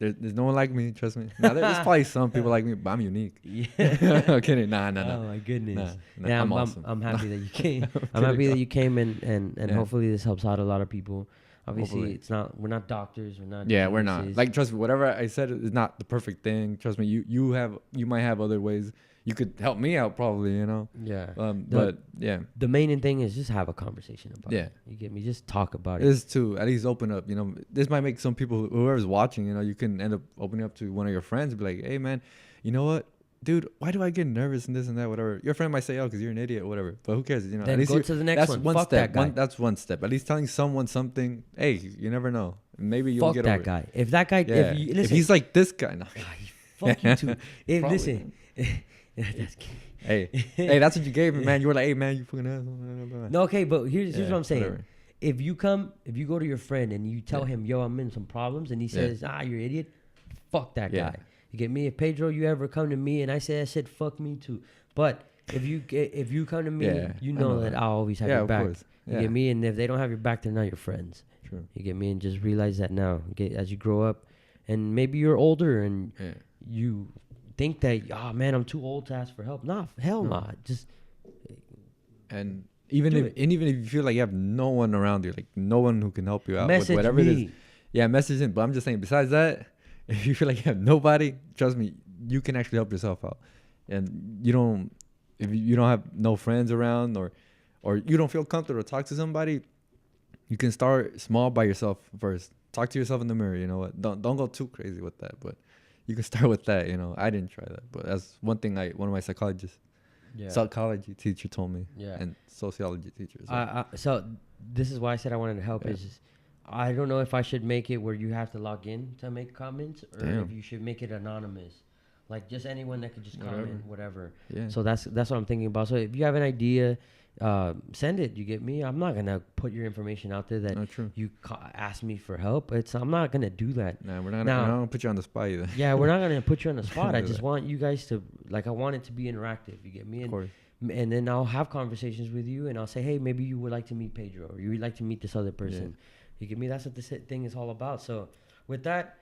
There's no one like me. Trust me. Now there's probably some people like me, but I'm unique. Yeah. I'm kidding. Nah. Oh my goodness. Nah, I'm awesome. I'm happy that you came. I'm happy that you came, and hopefully this helps out a lot of people. Obviously, Hopefully. it's not. We're not doctors. We're not. Yeah, we're not. geniuses. Like, trust me, whatever I said is not the perfect thing. Trust me, you might have other ways you could help me out, probably. Yeah. But yeah, The main thing is just have a conversation about yeah. it. You get me? Just talk about It it. is to at least open up. This might make some people, whoever's watching, you can end up opening up to one of your friends and be like, hey, man, you know what? Dude, why do I get nervous and this and that, whatever? Your friend might say, oh, because you're an idiot, whatever. But who cares? Then at least go to the next that's one. Fuck step. that guy. That's one step. At least telling someone something. Hey, you never know. Maybe you'll Fuck get that over it. guy. If that guy, Yeah. if you If listen, he's like this guy, no. fuck you too. If Probably. listen, that's- hey, that's what you gave me, man. You were like, hey, man, you fucking asshole. no, okay, but here's what I'm saying. Whatever. If you go to your friend and you tell him, yo, I'm in some problems, and he says, you're an idiot, fuck that Yeah. guy. You get me? If Pedro, you ever come to me and I say that shit, fuck me too. But if you come to me, Yeah, you I know know that that. I'll always have Yeah, your of back. course. You Yeah. get me? And if they don't have your back, they're not your friends. True. You get me? And just realize that now, as you grow up, and maybe you're older and Yeah. you think that, oh man, I'm too old to ask for help. Nah, hell No. nah. Just And even Do if you feel like you have no one around you, like no one who can help you out message with whatever it is, me. yeah, message him. But I'm just saying, besides that, if you feel like you have nobody, trust me, you can actually help yourself out. And if you don't have no friends around, or you don't feel comfortable to talk to somebody, you can start small by yourself first. Talk to yourself in the mirror. You know what? Don't go too crazy with that, but you can start with that. I didn't try that, but that's one thing one of my psychology teacher told me. Yeah. And sociology teachers. So this is why I said I wanted to help. Yeah. Is just, I don't know if I should make it where you have to log in to make comments, or Damn. if you should make it anonymous, like just anyone that could just comment whatever. Yeah. So that's what I'm thinking about. So if you have an idea, send it. You get me? I'm not gonna put your information out there that No, true. you ask me for help. I'm not gonna do that. Nah, we're not Now- gonna put you on the spot either. Yeah, we're not gonna put you on the spot. I Do just that. want you guys to I want it to be interactive. You get me? Of And course. and then I'll have conversations with you, and I'll say, hey, maybe you would like to meet Pedro, or you would like to meet this other person. You get me? That's what this thing is all about. So with that,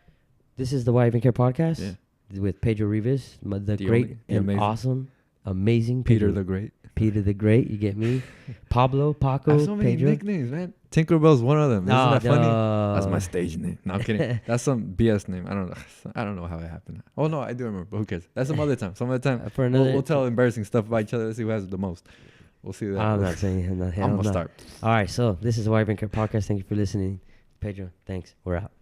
this is the Why Even Care podcast with Pedro Rivas, the great and amazing. awesome, amazing Peter the Great. Peter the Great. You get me? Pablo, I Paco, have so many Pedro. nicknames, man. Tinkerbell's one of them. Isn't that funny? That's my stage name. No, I'm kidding. That's some BS name. I don't know how it happened. Oh no, I do remember. But who cares? That's some other time. Some other time. For another, We'll tell embarrassing stuff about each other. Let's see who has the most. We'll see that. I'm not saying I'm not. I'm gonna start. All right, so this is the Why Even Care podcast. Thank you for listening, Pedro. Thanks. We're out.